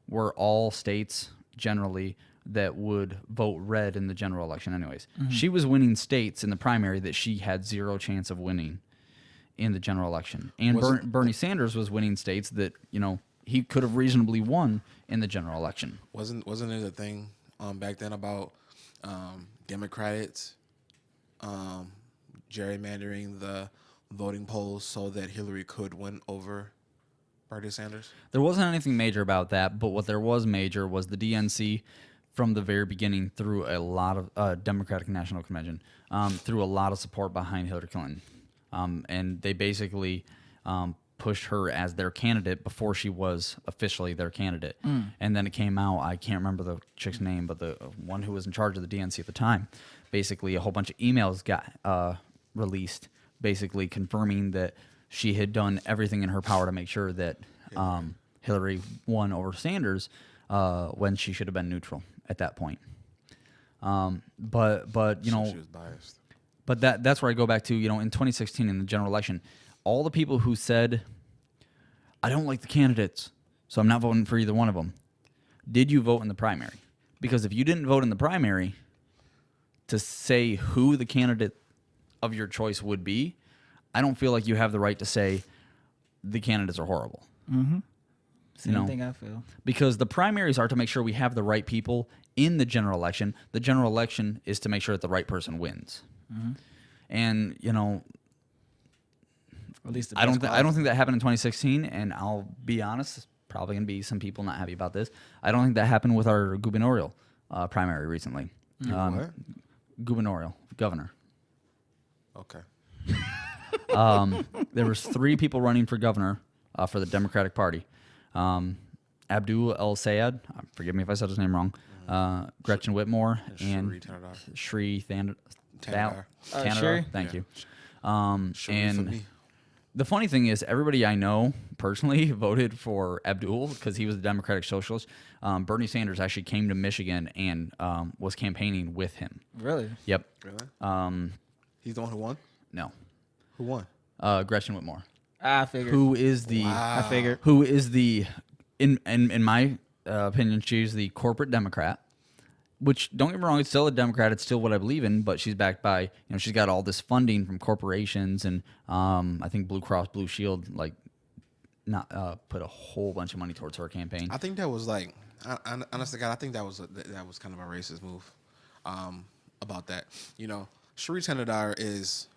B: were all states generally that would vote red in the general election anyways. Mm-hmm. She was winning states in the primary that she had zero chance of winning in the general election. And Bernie Sanders was winning states that, he could have reasonably won in the general election.
C: Wasn't it a thing back then about Democrats gerrymandering the voting polls so that Hillary could win over Bernie Sanders?
B: There wasn't anything major about that, but what there was major was the DNC from the very beginning through a lot of Democratic National Convention, through a lot of support behind Hillary Clinton. And they basically pushed her as their candidate before she was officially their candidate. And then it came out, I can't remember the chick's name, but the one who was in charge of the DNC at the time, basically a whole bunch of emails got released, basically confirming that she had done everything in her power to make sure that Hillary won over Sanders when she should have been neutral at that point. But you know,
C: she was biased.
B: but that's where I go back to, you know, in 2016 in the general election, all the people who said, I don't like the candidates, so I'm not voting for either one of them. Did you vote in the primary? Because if you didn't vote in the primary to say who the candidate of your choice would be, I don't feel like you have the right to say the candidates are horrible.
A: Same thing I feel.
B: Because the primaries are to make sure we have the right people in the general election. The general election is to make sure that the right person wins. And, you know,
A: Or at least the
B: I don't
A: best
B: think that happened in 2016, and I'll be honest, probably going to be some people not happy about this. I don't think that happened with our gubernatorial primary recently.
C: What?
B: Gubernatorial, governor.
C: Okay.
B: There was 3 people running for governor for the Democratic Party. Abdul El Sayed, forgive me if I said his name wrong, Gretchen Whitmore, and Shri Thandar.
A: Shri?
B: Thank you.
C: Shri for
B: And
C: me.
B: the funny thing is, everybody I know personally voted for Abdul because he was a Democratic Socialist. Bernie Sanders actually came to Michigan and was campaigning with him.
A: Really?
B: Yep.
C: Really? He's the one who won?
B: No.
C: Who won?
B: Gretchen Whitmore.
A: I figured.
B: Who is the?
A: I figured.
B: Who is the? In my opinion, she's the corporate Democrat. Which, don't get me wrong, it's still a Democrat. It's still what I believe in. But she's backed by, you know, she's got all this funding from corporations, and I think Blue Cross Blue Shield not put a whole bunch of money towards her campaign.
C: I think that was like, honestly, God, I think that was kind of a racist move. About that, you know, Shri Thandar is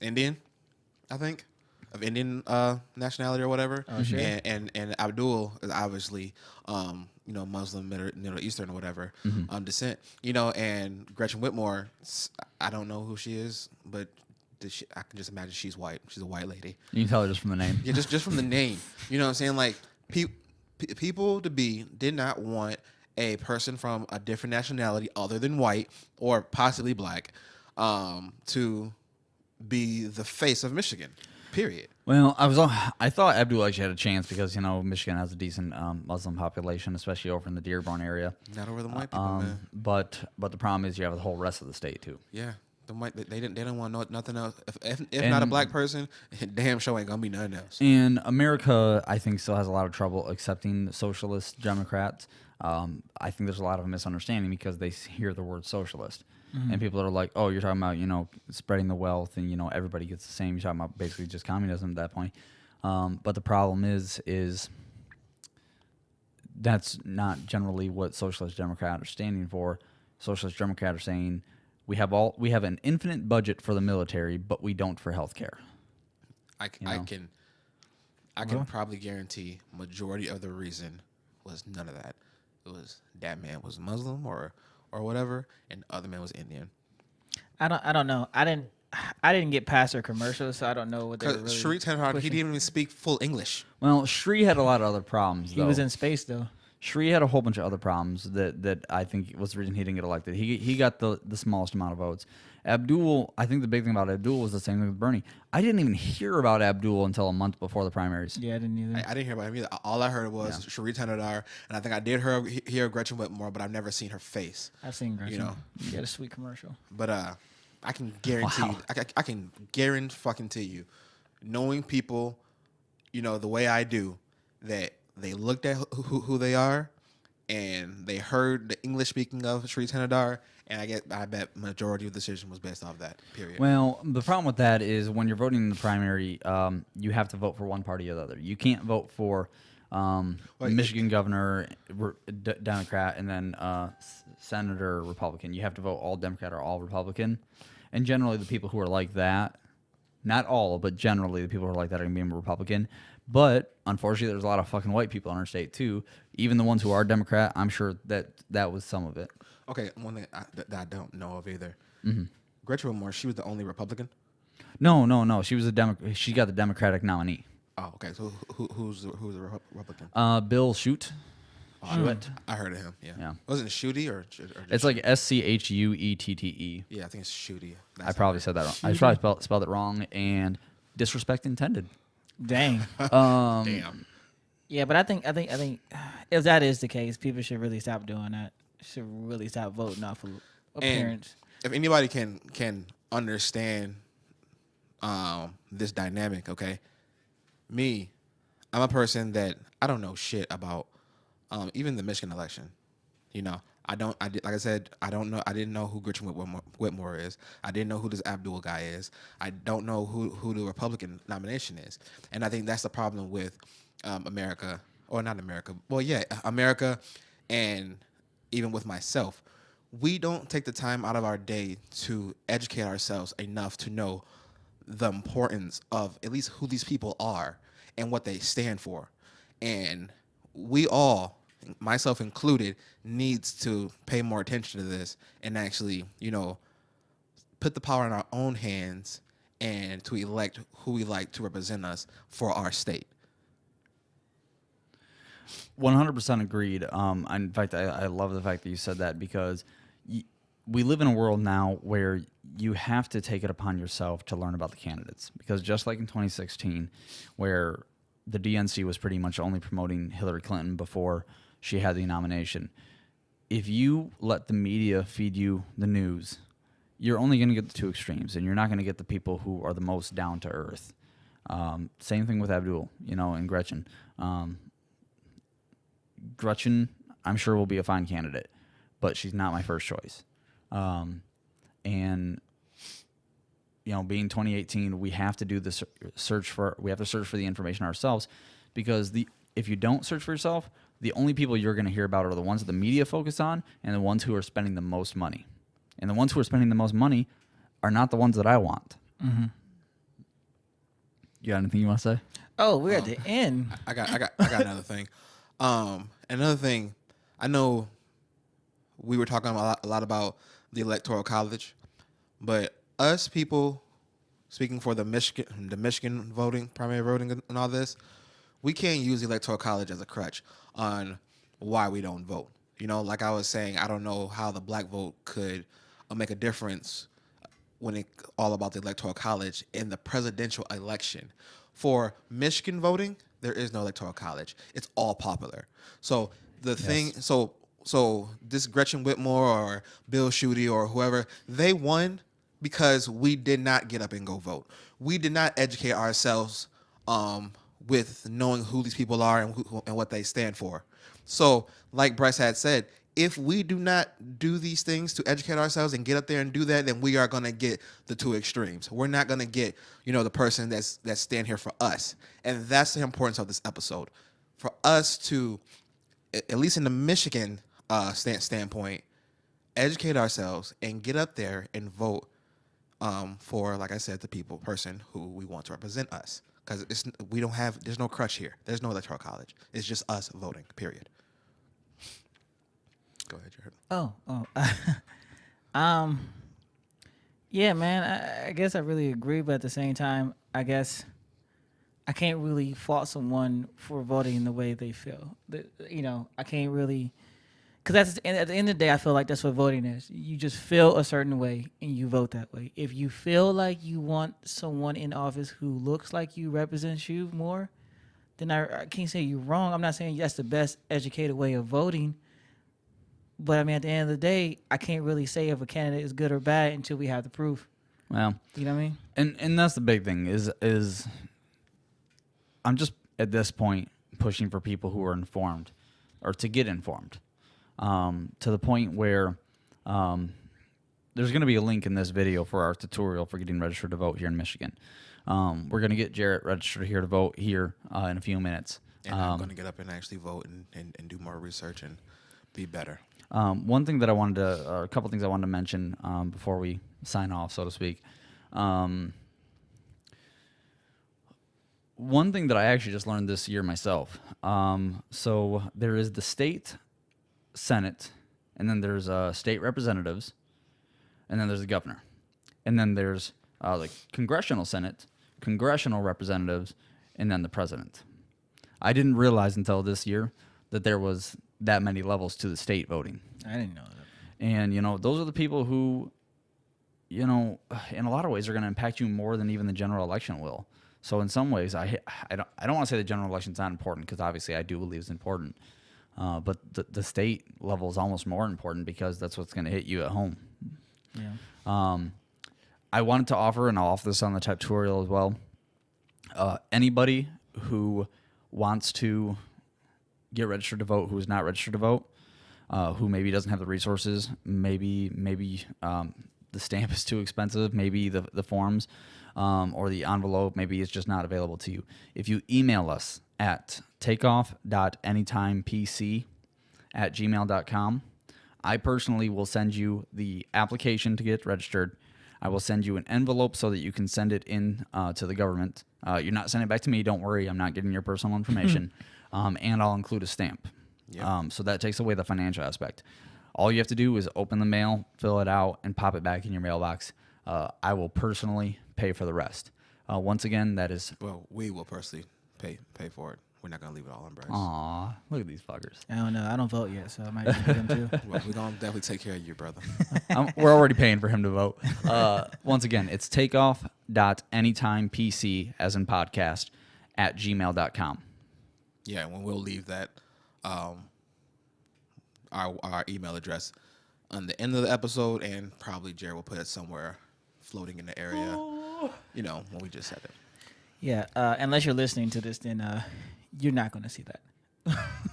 C: Indian, I think, of Indian nationality or whatever.
A: Oh, sure.
C: And Abdul is obviously, you know, Muslim, Middle Eastern or whatever descent. You know, and Gretchen Whitmore, I don't know who she is, but I can just imagine she's white. She's a white lady.
B: You can tell her just from the name.
C: Yeah, just from the name. You know what I'm saying? Like, people did not want a person from a different nationality other than white or possibly black to be the face of Michigan. Period.
B: Well, I thought Abdul actually had a chance because, you know, Michigan has a decent Muslim population, especially over in the Dearborn area.
C: Not over the white people, man.
B: But the problem is you have the whole rest of the state too.
C: Yeah, the white they didn't want nothing else. If not a black person, damn sure ain't gonna be nothing else.
B: And America, I think, still has a lot of trouble accepting socialist Democrats. I think there's a lot of misunderstanding because they hear the word socialist. And people are like, oh, you're talking about, you know, spreading the wealth and, you know, everybody gets the same. You're talking about basically just communism at that point. But the problem is that's not generally what Socialist Democrats are standing for. Socialist Democrats are saying we have an infinite budget for the military, but we don't for healthcare.
C: I can probably guarantee majority of the reason was none of that. It was that man was Muslim or whatever, and the other man was Indian.
A: I don't know. I didn't get past her commercials, so I don't know what they were really
C: Shri Thandar, he didn't even speak full English.
B: Well, Shri had a lot of other problems,
A: He
B: though.
A: was in space though.
B: Shri had a whole bunch of other problems that I think was the reason he didn't get elected. He got the smallest amount of votes. Abdul, I think the big thing about Abdul was the same thing with Bernie. I didn't even hear about Abdul until a month before the primaries.
A: Yeah, I didn't either.
C: I didn't hear about him either. All I heard was Shri Thandar, and I think I did hear Gretchen Whitmore, but I've never seen her face.
A: I've seen Gretchen.
C: You know.
A: She had a sweet commercial.
C: But I can guarantee, I can guarantee you, knowing people, you know, the way I do, that they looked at who they are, and they heard the English speaking of Shri Thandar, and I bet majority of the decision was based off that. Period.
B: Well, the problem with that is when you're voting in the primary, you have to vote for one party or the other. You can't vote for Michigan governor, Democrat, and then senator, Republican. You have to vote all Democrat or all Republican. And generally, the people who are like that, not all, but generally, the people who are like that are going to be Republican. But unfortunately, there's a lot of fucking white people in our state too. Even the ones who are Democrat, I'm sure that was some of it.
C: Okay, one thing that I don't know of either. Gretchen Whitmore, she was the only Republican?
B: No. She was she got the Democratic nominee.
C: Oh, okay. So who's the Republican?
B: Bill Schuett.
C: I heard of him. Yeah.
B: Yeah.
C: Wasn't it Shooty or
B: It's like Schuette.
C: Yeah, I think it's Shooty.
B: I probably said that wrong. I probably spelled it wrong, and disrespect intended.
A: Dang.
C: Damn.
A: Yeah, but I think if that is the case, people should really stop doing that. Should really stop voting off of appearance.
C: If anybody can understand this dynamic, okay, me, I'm a person that I don't know shit about even the Michigan election. You know, like I said, I don't know. I didn't know who Gretchen Whitmore is. I didn't know who this Abdul guy is. I don't know who the Republican nomination is. And I think that's the problem with America, or not America. Well, yeah, America, and even with myself, we don't take the time out of our day to educate ourselves enough to know the importance of at least who these people are and what they stand for. And we all, myself included, needs to pay more attention to this and actually, put the power in our own hands and to elect who we like to represent us for our state.
B: 100% agreed. In fact, I love the fact that you said that, because we live in a world now where you have to take it upon yourself to learn about the candidates. Because just like in 2016, where the DNC was pretty much only promoting Hillary Clinton before she had the nomination, if you let the media feed you the news, you're only going to get the two extremes, and you're not going to get the people who are the most down to earth. Same thing with Abdul, and Gretchen. Gretchen, I'm sure, will be a fine candidate, but she's not my first choice. And being 2018, we have to do the search for the information ourselves, because if you don't search for yourself, the only people you're going to hear about are the ones that the media focus on and the ones who are spending the most money. And the ones who are spending the most money are not the ones that I want.
A: Mm-hmm.
B: You got anything you want to say?
A: Oh, we're at the end.
C: I got another thing. Another thing, I know we were talking a lot about the Electoral College, but us people speaking for the Michigan voting, primary voting, and all this, we can't use the Electoral College as a crutch on why we don't vote. Like I was saying, I don't know how the black vote could make a difference when it's all about the Electoral College in the presidential election. For Michigan voting, there is no Electoral College. It's all popular. So so this Gretchen Whitmore or Bill Schuette or whoever, they won because we did not get up and go vote. We did not educate ourselves with knowing who these people are and what they stand for. So, like Bryce had said, if we do not do these things to educate ourselves and get up there and do that, then we are going to get the two extremes. We're not going to get, the person that's stand here for us. And that's the importance of this episode. For us to, at least in the Michigan standpoint, educate ourselves and get up there and vote for, like I said, the person who we want to represent us. Because there's no crutch here. There's no Electoral College. It's just us voting, period. Go ahead, Jared.
A: Yeah, man, I guess I really agree, but at the same time, I guess I can't really fault someone for voting the way they feel. I can't really, because at the end of the day, I feel like that's what voting is. You just feel a certain way and you vote that way. If you feel like you want someone in office who looks like you, represents you more, then I can't say you're wrong. I'm not saying that's the best educated way of voting. But, at the end of the day, I can't really say if a candidate is good or bad until we have the proof.
B: Well,
A: you know what I mean?
B: And that's the big thing is I'm just at this point pushing for people who are informed or to get informed to the point where there's going to be a link in this video for our tutorial for getting registered to vote here in Michigan. We're going to get Jarrett registered here to vote here in a few minutes.
C: And I'm going to get up and actually vote and do more research and be better.
B: One thing that a couple things I wanted to mention before we sign off, so to speak. One thing that I actually just learned this year myself. So there is the state Senate, and then there's state representatives, and then there's the governor, and then there's the congressional Senate, congressional representatives, and then the president. I didn't realize until this year that there was that many levels to the state voting.
A: I didn't know that.
B: And, those are the people who, in a lot of ways are going to impact you more than even the general election will. So in some ways, I don't want to say the general election's not important, because obviously I do believe it's important. But the state level is almost more important because that's what's going to hit you at home.
A: Yeah.
B: I wanted to offer, and I'll offer this on the tutorial as well. Anybody who wants to get registered to vote, who is not registered to vote, who maybe doesn't have the resources, maybe the stamp is too expensive, maybe the forms or the envelope, maybe it's just not available to you. If you email us at takeoff.anytimepc@gmail.com, I personally will send you the application to get registered. I will send you an envelope so that you can send it in to the government. You're not sending it back to me. Don't worry. I'm not getting your personal information. And I'll include a stamp.
C: Yep.
B: So that takes away the financial aspect. All you have to do is open the mail, fill it out, and pop it back in your mailbox. I will personally pay for the rest. Once again, that is...
C: Well, we will personally pay for it. We're not gonna leave it all on Bryce.
B: Aw, look at these fuckers.
A: I don't know. I don't vote yet, so I might just get them too.
C: Well, we're gonna definitely take care of you, brother.
B: We're already paying for him to vote. Once again, it's takeoff.anytimepc, as in podcast, @gmail.com.
C: Yeah, and we'll leave that our email address on the end of the episode, and probably Jared will put it somewhere floating in the area. You know, when we just said it.
A: Yeah. Unless you're listening to this, then you're not going to see that.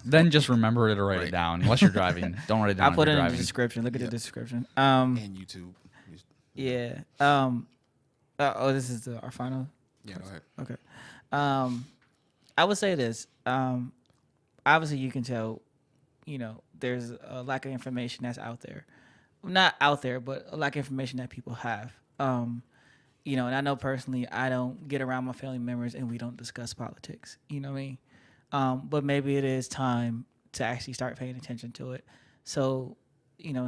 B: Then just remember it or write it
C: Right.
B: down. Unless you're driving, don't write it down.
A: I'll put
B: if
A: it
B: you're
A: in the
B: driving.
A: description. Look at
C: Yep.
A: the description.
C: And YouTube.
A: Yeah. This is our final.
C: Yeah, go ahead.
A: Okay. I would say this. Obviously, you can tell, there's a lack of information that's out there. Not out there, but a lack of information that people have. And I know personally, I don't get around my family members and we don't discuss politics. You know what I mean? But maybe it is time to actually start paying attention to it. So,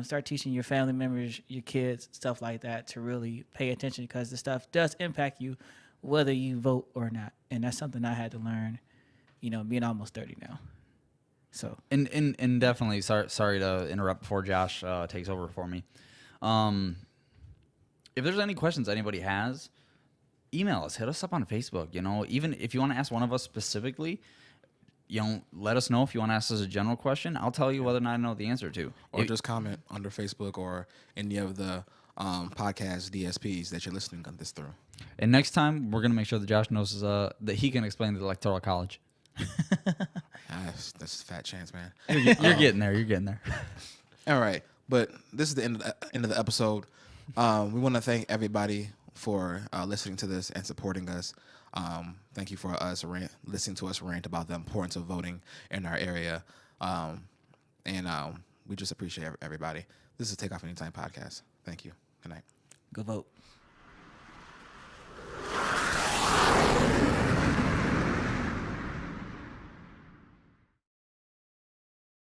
A: start teaching your family members, your kids, stuff like that to really pay attention because the stuff does impact you whether you vote or not. And that's something I had to learn, being almost 30 now. So
B: And definitely, sorry to interrupt before Josh takes over for me. If there's any questions anybody has, email us, hit us up on Facebook. Even if you want to ask one of us specifically, let us know. If you want to ask us a general question, I'll tell you whether or not I know the answer to.
C: Or just comment under Facebook or any of the podcast DSPs that you're listening to this through.
B: And next time, we're gonna make sure that Josh knows that he can explain the Electoral College.
C: That's a fat chance, man.
B: You're getting there. You're getting there.
C: All right, but this is the end of the episode. We want to thank everybody for listening to this and supporting us. Thank you for listening to us rant about the importance of voting in our area. And we just appreciate everybody. This is Takeoff Anytime Podcast. Thank you. Good night.
A: go vote.